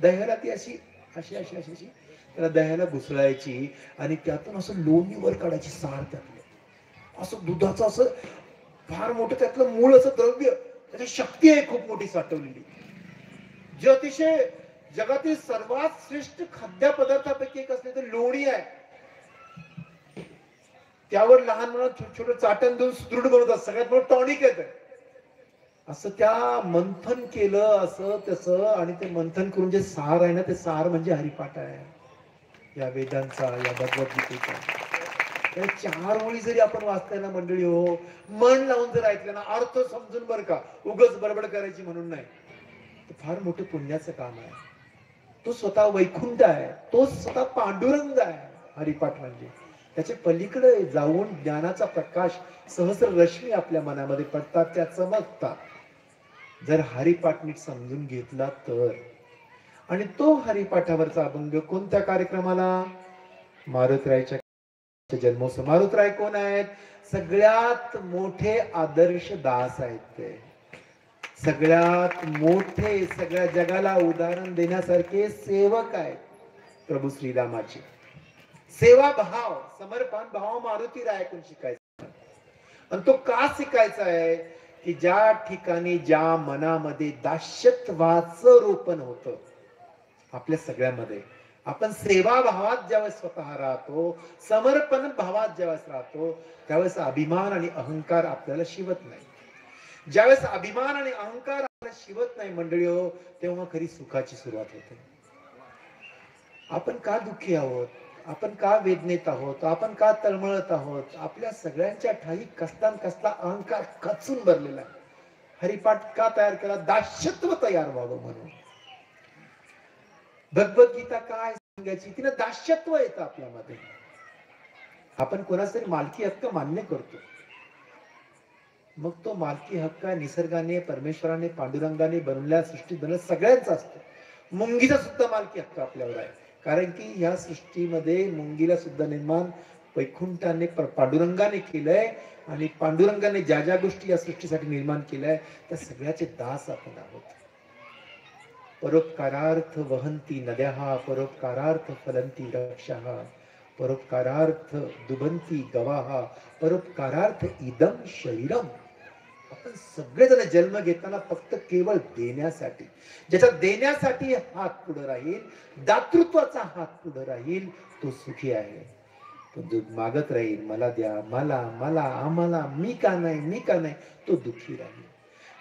दह्याला ती अशी अशी अशी अशी अशी त्याला दह्याला घुसळायची आणि त्यातून असं लोणी वर काढायची, सार त्यातलं असं दुधाचं असं फार मोठं त्यातलं मूळ असं द्रव्य, त्याची शक्ती आहे खूप मोठी साठवलेली, जे अतिशय जगातील सर्वात श्रेष्ठ खाद्यपदार्थापैकी एक असले तर लोणी आहे. त्यावर लहान मुलं छोट छोट चाटण देऊन सुदृढ बनवतात, सगळ्यात मोठं टॉनिक आहे. असं त्या मंथन केलं असं तसं, आणि ते मंथन करून जे सार आहे ना, ते सार म्हणजे हरिपाठ आहे या वेदांचा, या भगवद्गीतेचा. त्या 4 ओळी जरी आपण वाचताय ना मंडळी हो, मन लावून जर ऐकलं ना, अर्थ समजून बरं का, उगाच बडबड करायची म्हणून नाही, ते फार मोठं पुण्याचं काम आहे. तो स्वतः वैकुंठ आहे, तो स्वतः पांडुरंग आहे. हरिपाठ म्हणजे त्याच्या पलीकडे जाऊन ज्ञानाचा प्रकाश, सहस्र रश्मी आपल्या मनामध्ये पडतात, त्या चमकतात जर हरिपाठ नीट समजून घेतला तर. आणि तो हरिपाठावरचा अभंग कोणत्या कार्यक्रमाला? मारुतरायच्या जन्मोत्सव. मारुतराय कोण आहेत? सगळ्यात मोठे आदर्श दास आहेत ते, सगळ्यात मोठे, सगळ्या जगाला उदाहरण देण्यासारखे सेवक आहेत प्रभू श्रीरामाचे. सेवा भाव, समर्पण भाव मारुती रायाकडून शिकायचा. आणि तो का शिकायचा आहे? की ज्या ठिकाणी ज्या मनामध्ये दास्यत्वाचं रोपण होतं आपल्या सगळ्यामध्ये, आपण सेवा भावात ज्यावेळेस स्वतः राहतो, समर्पण भावात ज्यावेळेस राहतो, त्यावेळेस अभिमान आणि अहंकार आपल्याला शिवत नाही. ज्यावेळेस अभिमान आणि अहंकार आपल्याला शिवत नाही मंडळी हो, तेव्हा खरी सुखाची सुरुवात होते. आपण का दुःखी आहोत? आपण का वेदनेत आहोत? आपण का तळमळत आहोत? आपल्या सगळ्यांच्या ठाई कसला कसला अहंकार खचून भरलेला आहे. हरिपाठ का तयार केला? दास्यत्व तयार व्हावं म्हणून. भगवद्गीता काय सांगायची? तिने दास्यत्व येतं आपल्यामध्ये. आपण कोणाचा तरी मालकी हक्क मान्य करतो, मग तो मालकी हक्क निसर्गाने, परमेश्वराने, पांडुरंगाने बनवल्या सृष्टीत बनवल्या सगळ्यांचा असतो. मुंगीचा सुद्धा मालकी हक्क आपल्यावर आहे, कारण की या सृष्टीमध्ये मुंगीला सुद्धा निर्माण वैकुंठाने, पांडुरंगाने केलंय, आणि पांडुरंगाने ज्या ज्या गोष्टी या सृष्टीसाठी निर्माण केल्याय त्या सगळ्याचे दास आपण आहोत. परोपकारार्थ वहंती नद्या, परोपकारार्थ फलंती वृक्षाः, परोपकारार्थ दुभंती गवाः, परोपकारार्थ इदं शरीरम. आपण सगळेजण जन्म घेताना फक्त केवळ देण्यासाठी, ज्याच्या देण्यासाठी हात पुढे राहील, दातृत्वाचा हात पुढे राहील, तो सुखी आहे. तो दूध मागत राहील, मला द्या, मला मला आम्हाला, मी का नाही, मी का नाही, तो दुःखी राहील.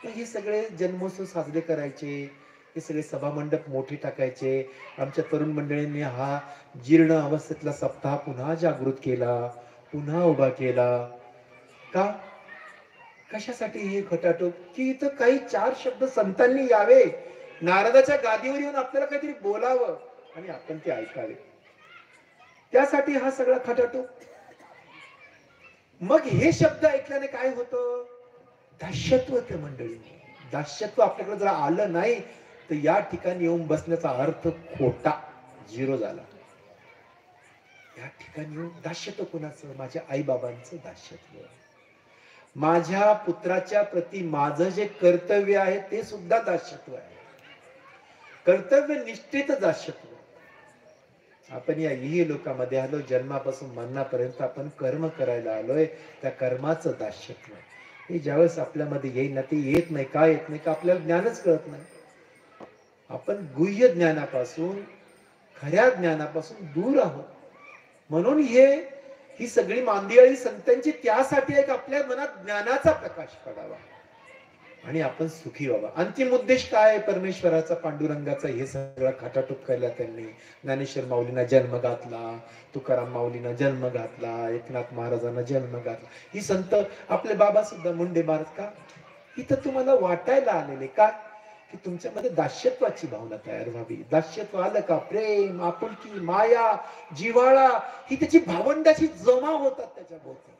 मग हे सगळे जन्मोत्सव साजरे करायचे, हे सगळे सभामंडप मोठे टाकायचे. आमच्या तरुण मंडळींनी हा जीर्ण अवस्थेतला सप्ताह पुन्हा जागृत केला, पुन्हा उभा केला. का? कशासाठी हे खटाटोप? की इथं काही 4 शब्द संतांनी यावे, नारदाच्या गादीवर येऊन आपल्याला काहीतरी बोलावं आणि आपण ते ऐकावे, त्यासाठी हा सगळा खटाटोप. मग हे शब्द ऐकल्याने काय होतं? दास्यत्व. ते मंडळी, दास्यत्व आपल्याकडे जर आलं नाही तर या ठिकाणी येऊन बसण्याचा अर्थ खोटा, झिरो झाला. या ठिकाणी येऊन दास्यत्व कोणाचं? माझ्या आई बाबांचं दास्यत्व. माझ्या पुत्राच्या प्रती माझं जे कर्तव्य आहे ते सुद्धा दास्यत्व आहे. कर्तव्य निष्ठित दास्यत्व. आपण या इह लोकांमध्ये आलो, जन्मापासून मरणापर्यंत आपण कर्म करायला आलोय, त्या कर्माचं दास्यत्व. हे ज्यावेळेस आपल्यामध्ये येईल ना, ते येत नाही. का येत नाही? का आपल्याला ज्ञानच कळत नाही. आपण गुह्य ज्ञानापासून, खऱ्या ज्ञानापासून दूर आहोत. म्हणून ही सगळी मांदियाळी संतांची त्यासाठी एक आपल्या मनात ज्ञानाचा प्रकाश पडावा आणि आपण सुखी व्हावा. अंतिम उद्देश काय? परमेश्वराचा, पांडुरंगाचा. हे सगळा खटाटोप केला त्यांनी. ज्ञानेश्वर माऊलींना जन्म घातला, तुकाराम माऊलींना जन्म घातला, एकनाथ महाराजांना जन्म घातला. ही संत, आपले बाबा सुद्धा मुंडे महाराज, का इथं तुम्हाला वाटायला आलेले का? की तुमच्यामध्ये दास्यत्वाची भावना तयार व्हावी. दास्यत्व आलं का प्रेम, आपुलकी, माया, जिव्हाळा, ही त्याची भावंडाची जमा होतात त्याच्या भोवती.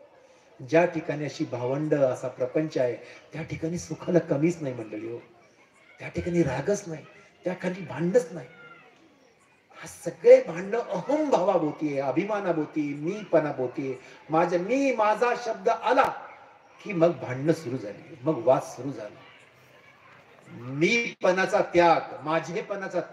ज्या ठिकाणी अशी भावंड, असा प्रपंच आहे, त्या ठिकाणी सुखाला कमीच नाही मंडळी हो. त्या ठिकाणी रागच नाही, त्या खाली भांडच नाही. हा सगळे भांडण अहम भावाभोवती आहे, अभिमानाभोवती, मीपणाभोवती. मी माझा शब्द आला की मग भांडणं सुरू झाली, मग वाद सुरू झाला. मीपणाचा त्याग, माझेपणाचा त्याग